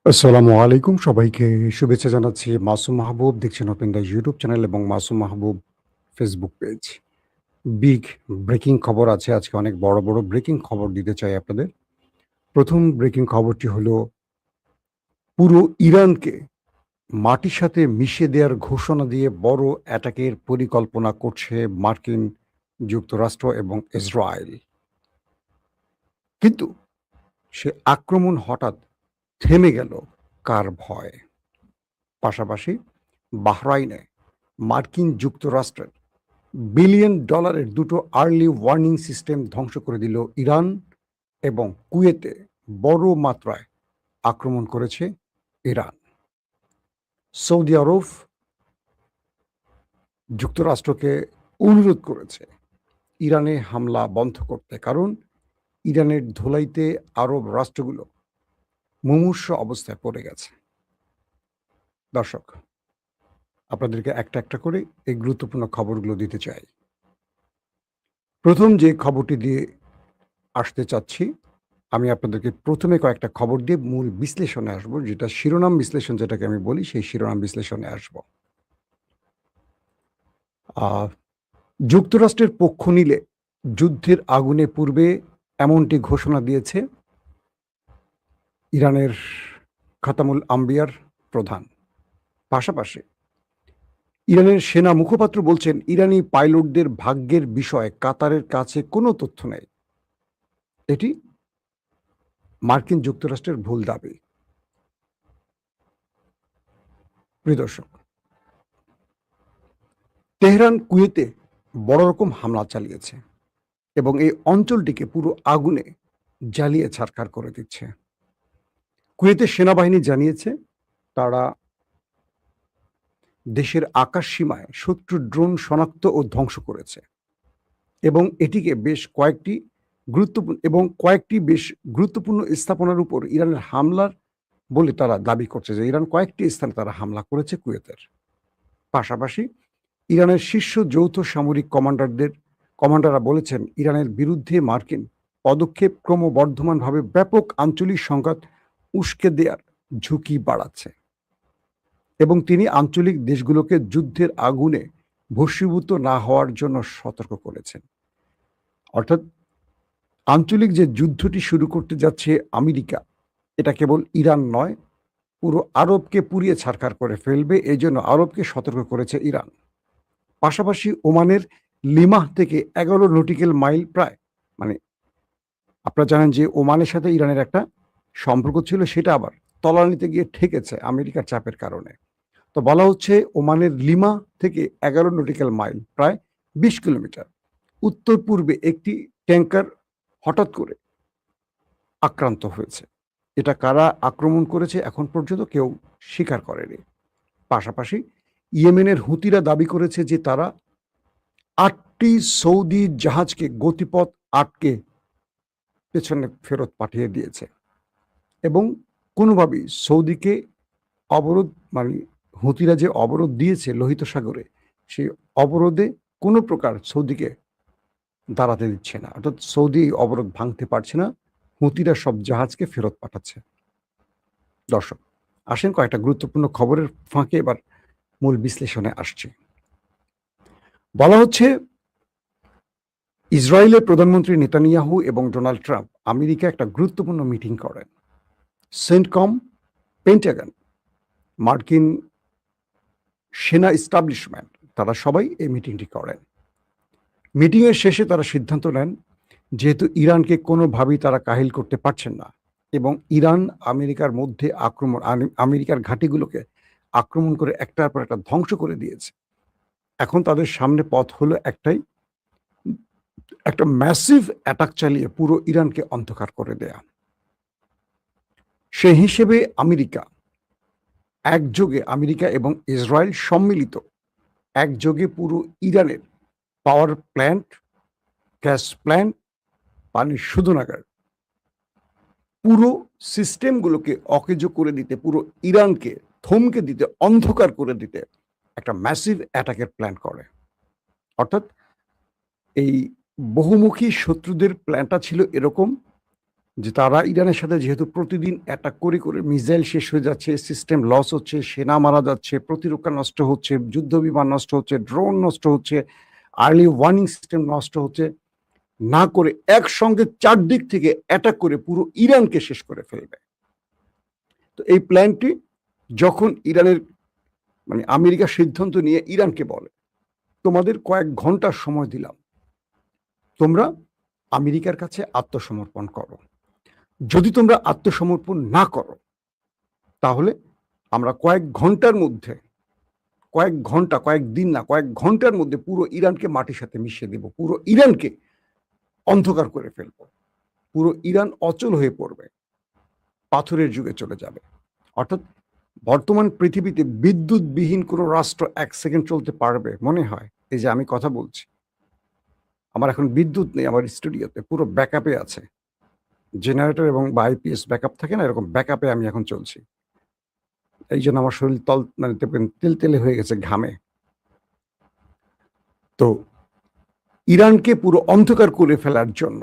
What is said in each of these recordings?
আসসালামু আলাইকুম। সবাইকে শুভেচ্ছা জানাচ্ছি। মাসুম মাহবুব দেখছেন ওপেন দ্য ইউটিউব চ্যানেল এবং মাসুম মাহবুব ফেসবুক পেজ। বিগ ব্রেকিং খবর আছে আজকে অনেক বড় ব্রেকিং খবর দিতে চাই আপনাদের। ১ম ব্রেকিং খবরটি হলো পুরো ইরানকে মাটির সাথে মিশিয়ে দেওয়ার ঘোষণা দিয়ে বড় অ্যাটাকের পরিকল্পনা করছে মার্কিন যুক্তরাষ্ট্র এবং ইসরায়েল। কিন্তু সে আক্রমণ হঠাৎ থেমে গেল কার ভয়ে? পাশাপাশি বাহরাইনে মার্কিন যুক্তরাষ্ট্রের বিলিয়ন ডলারের দুটো আর্লি ওয়ার্নিং সিস্টেম ধ্বংস করে দিল ইরান এবং কুয়েতে বড় মাত্রায় আক্রমণ করেছে ইরান। সৌদি আরব যুক্তরাষ্ট্রকে অনুরোধ করেছে ইরানে হামলা বন্ধ করতে, কারণ ইরানের ধোলাইতে আরব রাষ্ট্রগুলো মুমূর্ষু অবস্থায় পড়ে গেছে। দর্শক, আপনাদেরকে একটা করে এই গুরুত্বপূর্ণ খবরগুলো দিতে চাই। প্রথম যে খবরটি দিয়ে আসতে চাচ্ছি, আমি আপনাদেরকে প্রথমে কয়েকটা খবর দিয়ে মূল বিশ্লেষণে আসবো, যেটা শিরোনাম বিশ্লেষণ যেটাকে আমি বলি, সেই শিরোনাম বিশ্লেষণে আসবো। যুক্তরাষ্ট্রের পক্ষ নিলে যুদ্ধের আগুনে পূর্বে এমনটি ঘোষণা দিয়েছে ইরানের খাতামুল আম্বিয়ার প্রধান। পাশাপাশি ইরানের সেনা মুখপাত্র বলছেন ইরানি পাইলটদের ভাগ্যের বিষয়ে কাতারের কাছে কোনো তথ্য নেই। এটি মার্কিন যুক্তরাষ্ট্রের ভুল দাবি। প্রিয় দর্শক, তেহরান কুয়েতে বড় রকম হামলা চালিয়েছে এবং এই অঞ্চলটিকে পুরো আগুনে জ্বালিয়ে ছারখার করে দিচ্ছে। কুয়েতের সেনাবাহিনী জানিয়েছে তারা দেশের আকাশ সীমায় শত্রুর ড্রোন শনাক্ত ও ধ্বংস করেছে এবং এটিকে কয়েকটি বেশ গুরুত্বপূর্ণ স্থাপনার উপর ইরানের হামলার বলে তারা দাবি করছে যে ইরান কয়েকটি স্থানে তারা হামলা করেছে কুয়েতের। পাশাপাশি ইরানের শীর্ষ যৌথ সামরিক কমান্ডাররা বলেছেন ইরানের বিরুদ্ধে মার্কিন পদক্ষেপ ক্রমবর্ধমানভাবে ব্যাপক আঞ্চলিক সংঘাত উস্কে দেওয়ার ঝুঁকি বাড়াচ্ছে এবং তিনি আঞ্চলিক দেশগুলোকে যুদ্ধের আগুনে ভস্মীভূত না হওয়ার জন্য সতর্ক করেছেন। অর্থাৎ আঞ্চলিক যে যুদ্ধটি শুরু করতে যাচ্ছে আমেরিকা, এটা কেবল ইরান নয়, পুরো আরবকে পুড়িয়ে ছারখার করে ফেলবে, এই জন্য আরবকে সতর্ক করেছে ইরান। পাশাপাশি ওমানের লিমাহ থেকে ১১ নটিক্যাল মাইল প্রায়, মানে আপনারা জানেন যে ওমানের সাথে ইরানের একটা সম্পর্ক ছিল, সেটা আবার তলানিতে গিয়ে ঠেকেছে আমেরিকার চাপের কারণে। তো বলা হচ্ছে ওমানের লিমা থেকে ১১ নটিক্যাল মাইল প্রায় ২০ কিলোমিটার উত্তর পূর্বে একটি ট্যাঙ্কার হঠাৎ করে আক্রান্ত হয়েছে। এটা কারা আক্রমণ করেছে এখন পর্যন্ত কেউ স্বীকার করেনি। পাশাপাশি ইয়েমেনের হুতিরা দাবি করেছে যে তারা ৮টি সৌদি জাহাজকে গতিপথ আটকে পেছনে ফেরত পাঠিয়ে দিয়েছে এবং কোনোভাবেই সৌদিকে অবরোধ, মানে হুতিরা যে অবরোধ দিয়েছে লোহিত সাগরে, সেই অবরোধে কোনো প্রকার সৌদিকে দাঁড়াতে দিচ্ছে না। অর্থাৎ সৌদি অবরোধ ভাঙতে পারছে না, হুতিরা সব জাহাজকে ফেরত পাঠাচ্ছে। দর্শক, আসেন কয়েকটা গুরুত্বপূর্ণ খবরের ফাঁকে এবার মূল বিশ্লেষণে আসছে। বলা হচ্ছে ইসরায়েলের প্রধানমন্ত্রী নেতানিয়াহু এবং ডোনাল্ড ট্রাম্প আমেরিকা একটা গুরুত্বপূর্ণ মিটিং করেন। সেন্টকম, পেন্টাগন, মার্কিন সেনা এস্টাবলিশমেন্ট, তারা সবাই এই মিটিংটি করেন। মিটিংয়ের শেষে তারা সিদ্ধান্ত নেন যেহেতু ইরানকে কোনোভাবেই তারা কাহিল করতে পারছেন না এবং ইরান আমেরিকার মধ্যে আমেরিকার ঘাঁটিগুলোকে আক্রমণ করে একটার পর একটা ধ্বংস করে দিয়েছে, এখন তাদের সামনে পথ হলো একটাই, একটা ম্যাসিভ অ্যাটাক চালিয়ে পুরো ইরানকে অন্ধকার করে দেয়া। সেই হিসেবে আমেরিকা এবং ইসরায়েল সম্মিলিত একযোগে পুরো ইরানের পাওয়ার প্ল্যান্ট, গ্যাস প্ল্যান্ট, পানির শোধনাগার, পুরো সিস্টেমগুলোকে অকেজো করে দিতে, পুরো ইরানকে থমকে দিতে, অন্ধকার করে দিতে একটা ম্যাসিভ অ্যাটাকের প্ল্যান করে। অর্থাৎ এই বহুমুখী শত্রুদের প্ল্যানটা ছিল এরকম যে তারা ইরানের সাথে যেহেতু প্রতিদিন অ্যাটাক করে করে মিসাইল শেষ হয়ে যাচ্ছে, সিস্টেম লস হচ্ছে, সেনা মারা যাচ্ছে, প্রতিরক্ষা নষ্ট হচ্ছে, যুদ্ধ বিমান নষ্ট হচ্ছে, ড্রোন নষ্ট হচ্ছে, আর্লি ওয়ার্নিং সিস্টেম নষ্ট হচ্ছে, না করে একসঙ্গে চারদিক থেকে অ্যাটাক করে পুরো ইরানকে শেষ করে ফেলবে। তো এই প্ল্যানটি যখন ইরানের মানে আমেরিকা সিদ্ধান্ত নিয়ে ইরানকে বলে, তোমাদের কয়েক ঘন্টার সময় দিলাম, তোমরা আমেরিকার কাছে আত্মসমর্পণ করো। যদি তোমরা আত্মসমর্পণ না করো তাহলে আমরা কয়েক ঘন্টার মধ্যে, কয়েক ঘন্টা, কয়েকদিন না, কয়েক ঘন্টার মধ্যে পুরো ইরানকে মাটির সাথে মিশিয়ে দেব, পুরো ইরানকে অন্ধকার করে ফেলবো, পুরো ইরান অচল হয়ে পড়বে, পাথরের যুগে চলে যাবে। অর্থাৎ বর্তমান পৃথিবীতে বিদ্যুৎবিহীন কোনো রাষ্ট্র 1 সেকেন্ড চলতে পারবে মনে হয়? এই যে আমি কথা বলছি, আমার এখন বিদ্যুৎ নেই, আমার স্টুডিওতে পুরো ব্যাকআপে আছে, জেনারেটর এবং বা আইপিএস ব্যাকআপ থাকে না, এরকম ব্যাকআপে আমি এখন চলছি। এই জন্য আমার শরীর মানে তেলতেলে হয়ে গেছে ঘামে। তো ইরানকে পুরো অন্ধকার করে ফেলার জন্য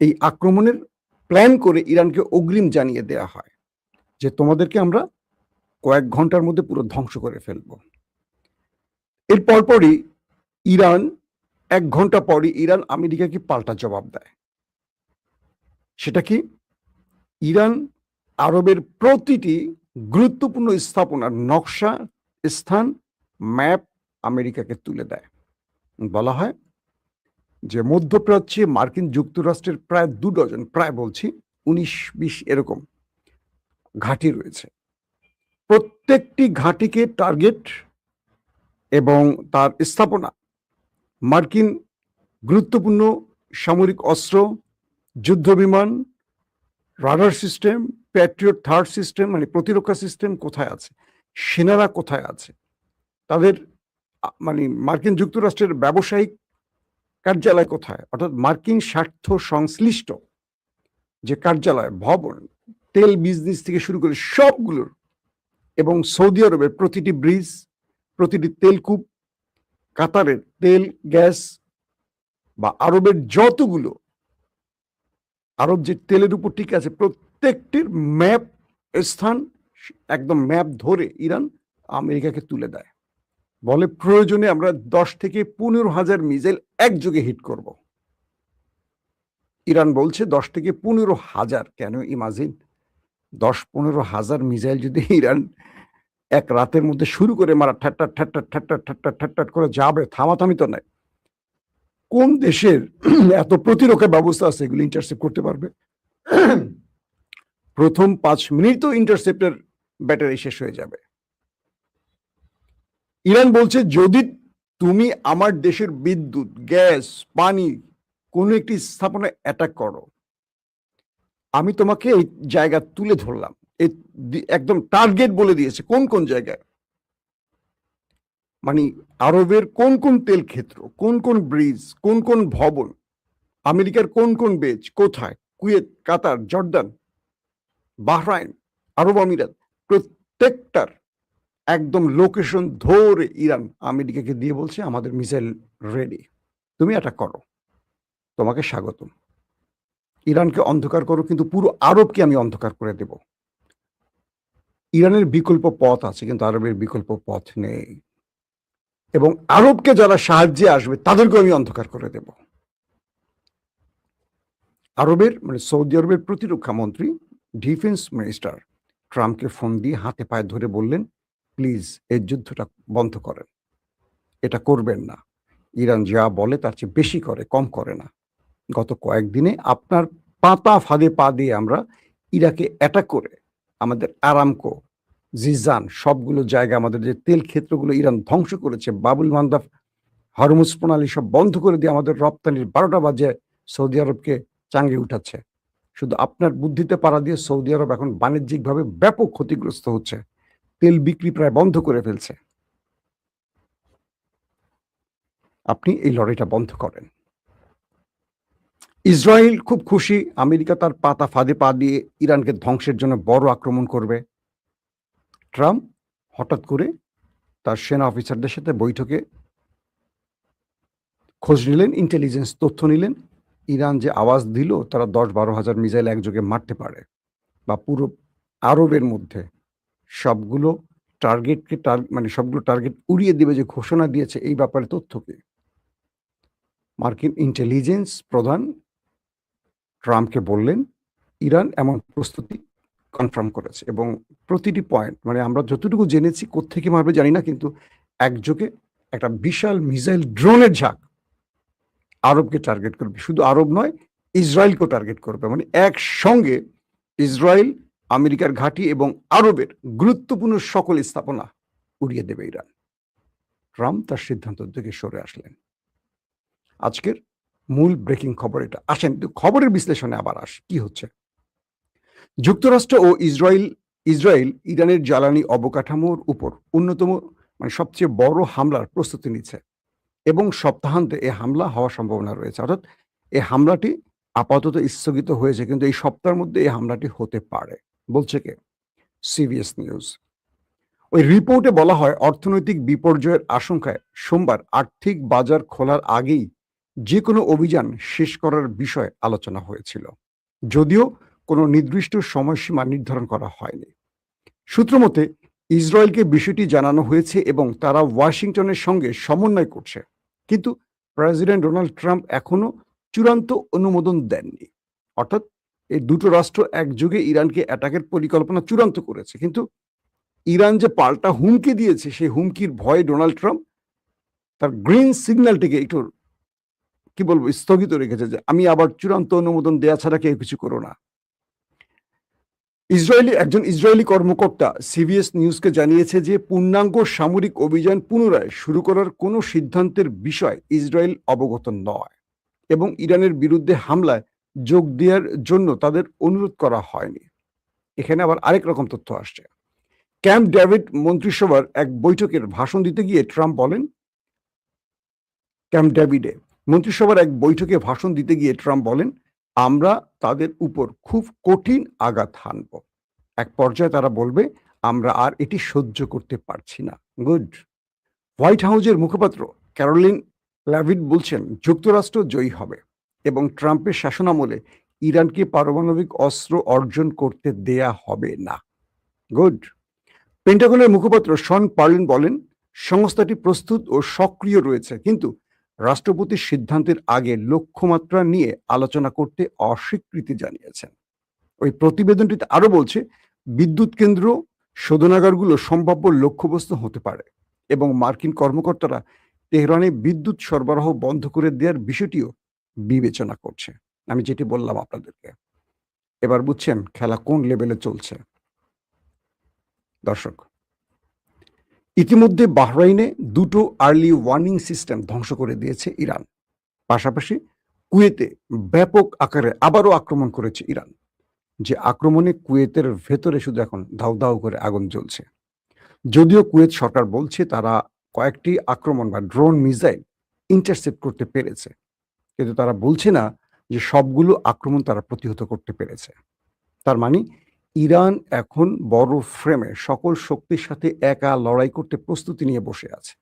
এই আক্রমণের প্ল্যান করে ইরানকে অগ্রিম জানিয়ে দেয়া হয় যে তোমাদেরকে আমরা কয়েক ঘন্টার মধ্যে পুরো ধ্বংস করে ফেলবো। এর পরপরই ইরান 1 ঘন্টা পরই ইরান আমেরিকাকে পাল্টা জবাব দেয়। সেটা কি? ইরান আরবের প্রতিটি গুরুত্বপূর্ণ স্থাপনার নকশা, স্থান, ম্যাপ আমেরিকাকে তুলে দেয়। বলা হয় যে মধ্যপ্রাচ্যে মার্কিন যুক্তরাষ্ট্রের প্রায় 2 ডজন, প্রায় বলছি 19-20 এরকম ঘাঁটি রয়েছে। প্রত্যেকটি ঘাঁটিকে টার্গেট এবং তার স্থাপনা মার্কিন গুরুত্বপূর্ণ সামরিক অস্ত্র, যুদ্ধ বিমান, radar system, Patriot third system মানে প্রতিরক্ষা সিস্টেম কোথায় আছে, সেনারা কোথায় আছে, তাদের মানে মার্কিন যুক্তরাষ্ট্রের ব্যবসায়িক কার্যালয় কোথায়, অর্থাৎ মার্কিন স্বার্থ সংশ্লিষ্ট যে কার্যালয়, ভবন, তেল বিজনেস থেকে শুরু করে সবগুলোর, এবং সৌদি আরবের প্রতিটি ব্রিজ, প্রতিটি তেলকূপ, কাতারের তেল গ্যাস বা আরবের যতগুলো আরব যে তেলের উপর টিকে আছে প্রত্যেকটির ম্যাপ, স্থান একদম ম্যাপ ধরে ইরান আমেরিকাকে তুলে দেয়। বলে প্রয়োজনে আমরা 10 থেকে 15,000 মিসাইল একযোগে হিট করব। ইরান বলছে 10 থেকে 15,000। কেন? ইমাজিন 10-15,000 মিসাইল যদি ইরান এক রাতের মধ্যে শুরু করে মারা, ঠাট্টাট ঠাট্টাট ঠাট্টাট ঠাট্টাট ঠাট্টাট করে যাবে, থামাথামি তো নাই। কোন দেশের এত প্রতিরক্ষা ব্যবস্থা আছে এগুলো ইন্টারসেপ্ট করতে পারবে? প্রথম 5 মিনিট তো ইন্টারসেপ্টের ব্যাটারি শেষ হয়ে যাবে। ইরান বলছে যদি তুমি আমার দেশের বিদ্যুৎ, গ্যাস, পানি কোনো একটি স্থাপনায় অ্যাটাক করো, আমি তোমাকে এই জায়গা তুলে ধরলাম। একদম টার্গেট বলে দিয়েছে কোন কোন জায়গায়, মানে আরবের কোন কোন তেল ক্ষেত্র, কোন কোন ব্রিজ, কোন কোন ভবন, আমেরিকার কোন কোন বেজ কোথায়, কুয়েত, কাতার, জর্দান, বাহরাইন, আরব আমিরাত, প্রত্যেকটার একদম লোকেশন ধরে ইরান আমেরিকাকে দিয়ে বলছে আমাদের মিসাইল রেডি, তুমি অ্যাটাক করো, তোমাকে স্বাগতম। ইরানকে অন্ধকার করো, কিন্তু পুরো আরবকে আমি অন্ধকার করে দেব। ইরানের বিকল্প পথ আছে, কিন্তু আরবের বিকল্প পথ নেই। এবং আরবকে যারা সাহায্যে আসবে তাদেরকে আমি অন্ধকার করে দেব। আরবের মানে সৌদি আরবের প্রতিরক্ষা মন্ত্রী, ডিফেন্স মিনিস্টার ট্রাম্পকে ফোন দিয়ে হাতে পায়ে ধরে বললেন, প্লিজ এই যুদ্ধটা বন্ধ করেন, এটা করবেন না। ইরান যা বলে তার চেয়ে বেশি করে, কম করে না। গত কয়েকদিনে আপনার পাতা ফাঁদে পা দিয়ে আমরা ইরাকে অ্যাটাক করে আমাদের আরামকো, জিজান সবগুলো জায়গা, আমাদের যে তেল ক্ষেত্রগুলো ইরান ধ্বংস করেছে, বাবুল মান্দাব, হরমুজ প্রণালী সব বন্ধ করে দিয়ে আমাদের রপ্তানির 12টা বাজে সৌদি আরবকে চাঙ্গে উঠাচ্ছে। শুধু আপনার বুদ্ধিতে পাড়া দিয়ে সৌদি আরব এখন বাণিজ্যিকভাবে ব্যাপক ক্ষতিগ্রস্ত হচ্ছে, তেল বিক্রি প্রায় বন্ধ করে ফেলছে। আপনি এই লড়াইটা বন্ধ করেন। ইসরায়েল খুব খুশি, আমেরিকা তার পাতা ফাঁদে পা দিয়ে ইরানকে ধ্বংসের জন্য বড় আক্রমণ করবে। ট্রাম্প হঠাৎ করে তার সেনা অফিসারদের সাথে বৈঠকে খোঁজ নিলেন, ইন্টেলিজেন্স তথ্য নিলেন, ইরান যে আওয়াজ দিল তারা 10-12 হাজার মিসাইল একযোগে মারতে পারে, বা পুরো আরবের মধ্যে সবগুলো সবগুলো টার্গেট উড়িয়ে দেবে যে ঘোষণা দিয়েছে, এই ব্যাপারে তথ্য কি? মার্কিন ইন্টেলিজেন্স প্রধান ট্রাম্পকে বললেন ইরান এমন প্রস্তুতি কনফার্ম করেছে, এবং প্রতিটি পয়েন্ট আমরা যতটুকু জেনেছি কোত্থেকে মারবে জানি না, কিন্তু একযোগে একটা বিশাল মিসাইল ড্রোনের ঝাঁক আরবকে টার্গেট করবে। শুধু আরব নয়, ইসরায়েলকেও টার্গেট করবে। একসঙ্গে ইসরায়েল, আমেরিকার ঘাঁটি এবং আরবের গুরুত্বপূর্ণ সকল স্থাপনা উড়িয়ে দেবে ইরান। ট্রাম্প তার সিদ্ধান্ত থেকে সরে আসলেন। আজকের মূল ব্রেকিং খবর এটা। আসেন খবরের বিশ্লেষণে আবার কি হচ্ছে। যুক্তরাষ্ট্র ও ইসরায়েল ইরানের জ্বালানি অবকাঠামোর উপর অন্যতম সবচেয়ে বড় হামলার প্রস্তুতি নিচ্ছে, এবং সপ্তাহান্তে এই হামলা হওয়ার সম্ভাবনা রয়েছে। অর্থাৎ এই হামলাটি আপাতত স্থগিত হয়েছে, কিন্তু এই সপ্তাহের মধ্যে এই হামলাটি হতে পারে, বলছে কে? CBS news. ওই রিপোর্টে বলা হয় অর্থনৈতিক বিপর্যয়ের আশঙ্কায় সোমবার আর্থিক বাজার খোলার আগেই যে কোনো অভিযান শেষ করার বিষয়ে আলোচনা হয়েছিল, যদিও কোনো নির্দিষ্ট সময়সীমা নির্ধারণ করা হয়নি। সূত্র মতে ইসরায়েলকে বিষয়টি জানানো হয়েছে এবং তারা ওয়াশিংটনের সঙ্গে সমন্বয় করছে, কিন্তু প্রেসিডেন্ট ডোনাল্ড ট্রাম্প এখনো চূড়ান্ত অনুমোদন দেননি। অর্থাৎ এই দুটো রাষ্ট্র একযোগে ইরানকে অ্যাটাকের পরিকল্পনা চূড়ান্ত করেছে, কিন্তু ইরান যে পাল্টা হুমকি দিয়েছে সেই হুমকির ভয়ে ডোনাল্ড ট্রাম্প তার গ্রিন সিগন্যালটিকে একটু স্থগিত রেখেছে, যে আমি আবার চূড়ান্ত অনুমোদন দেওয়া ছাড়া কেউ কিছু করো না। একজন ইসরায়েলি কর্মকর্তা সিবিএস নিউজকে জানিয়েছে যে পূর্ণাঙ্গ সামরিক অভিযান পুনরায় শুরু করার কোনো সিদ্ধান্তের বিষয় ইসরায়েল অবগত নয়, এবং ইরানের বিরুদ্ধে হামলায় যোগ দেওয়ার জন্য তাদের অনুরোধ করা হয়নি। এখানে আবার আরেক রকম তথ্য আসছে। ক্যাম্প ডেভিড মন্ত্রিসভার এক বৈঠকের ভাষণ দিতে গিয়ে ট্রাম্প বলেন, ক্যাম্প ডেভিডে মন্ত্রিসভার এক বৈঠকে ভাষণ দিতে গিয়ে ট্রাম্প বলেন, আমরা তাদের উপর খুব কঠিন আঘাত হানব। এক পর্যায়ে তারা বলবে আমরা আর এটি সহ্য করতে পারছি না। গুড। হোয়াইট হাউসের মুখপাত্র ক্যারোলিন ল্যাভিট বলছেন যুক্তরাষ্ট্র জয়ী হবে এবং ট্রাম্পের শাসনামলে ইরানকে পারমাণবিক অস্ত্র অর্জন করতে দেয়া হবে না। গুড। পেন্টাগনের মুখপাত্র শন পার্লিন বলেন সংস্থাটি প্রস্তুত ও সক্রিয় রয়েছে, কিন্তু রাষ্ট্রপতির সিদ্ধান্তের আগে লক্ষ্যমাত্রা নিয়ে আলোচনা করতে অস্বীকৃতি জানিয়েছেন। ওই প্রতিবেদনটিতে আরো বলছে বিদ্যুৎ কেন্দ্র, শোধনাগারগুলো সম্ভাব্য লক্ষ্যবস্তু হতে পারে, এবং মার্কিন কর্মকর্তারা তেহরানে বিদ্যুৎ সরবরাহ বন্ধ করে দেওয়ার বিষয়টিও বিবেচনা করছে। আমি যেটি বললাম আপনাদেরকে, এবার বুঝছেন খেলা কোন লেভেলে চলছে। দর্শক, ইতিমধ্যে বাহরাইনে দুটো আর্লি ওয়ার্নিং সিস্টেম ধ্বংস করে দিয়েছে ইরান। পাশাপাশি কুয়েতে ব্যাপক আকারে আবারও আক্রমণ করেছে ইরান, যে আক্রমণে কুয়েতের ভেতরে শুধু এখন দাউ দাউ করে আগুন জ্বলছে। যদিও কুয়েত সরকার বলছে তারা কয়েকটি আক্রমণ বা ড্রোন মিসাইল ইন্টারসেপ্ট করতে পেরেছে, কিন্তু তারা বলছে না যে সবগুলো আক্রমণ তারা প্রতিহত করতে পেরেছে। তার মানে ইরান এখন বড় ফ্রেমে সকল শক্তির সাথে একা লড়াই করতে প্রস্তুতি নিয়ে বসে আছে।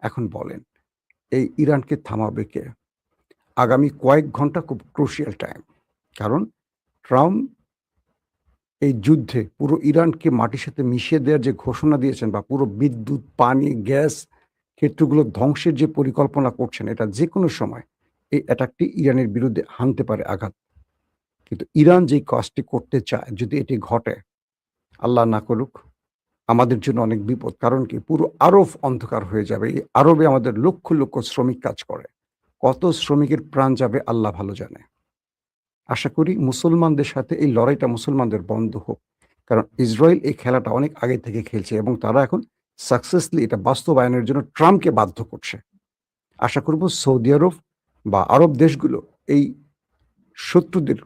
এখন বলেন এই ইরানকে থামাবে কে? আগামী কয়েক ঘন্টা খুব ক্রুশিয়াল টাইম, কারণ ট্রাম্প এই যুদ্ধে পুরো ইরানকে মাটির সাথে মিশিয়ে দেওয়ার যে ঘোষণা দিয়েছেন, বা পুরো বিদ্যুৎ, পানি, গ্যাস ক্ষেত্রগুলো ধ্বংসের যে পরিকল্পনা করছেন, এটা যে কোনো সময় এই অ্যাটাকটি ইরানের বিরুদ্ধে হানতে পারে আঘাত। কিন্তু ইরান যে কাজটি করতে চায়, যদি এটি ঘটে, আল্লাহ না করুক, আমাদের জন্য অনেক বিপদ। কারণ কি, পুরো আরব অন্ধকার হয়ে যাবে। এই আরবে আমাদের লক্ষ লক্ষ শ্রমিক কাজ করে, কত শ্রমিকের প্রাণ যাবে আল্লাহ ভালো জানে। আশা করি মুসলমানদের সাথে এই লড়াইটা মুসলমানদের বন্ধ হোক, কারণ ইসরায়েল এই খেলাটা অনেক আগে থেকে খেলছে এবং তারা এখন সাকসেসলি এটা বাস্তবায়নের জন্য ট্রাম্পকে বাধ্য করছে। আশা করব সৌদি আরব বা আরব দেশগুলো এই শত্রুদের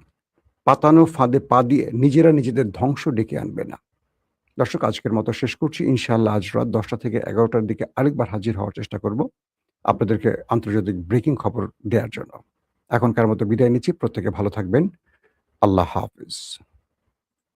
পাতানো ফাঁদে পা দিয়ে নিজেরা নিজেদের ধ্বংস ডেকে আনবে না। দর্শক, আজকের মতো শেষ করছি। ইনশাআল্লাহ আজ রাত 10টা থেকে 11টার দিকে আরেকবার হাজির হওয়ার চেষ্টা করব আপনাদেরকে আন্তর্জাতিক ব্রেকিং খবর দেওয়ার জন্য। এখনকার মতো বিদায় নিচ্ছি। প্রত্যেকে ভালো থাকবেন। আল্লাহ হাফিজ।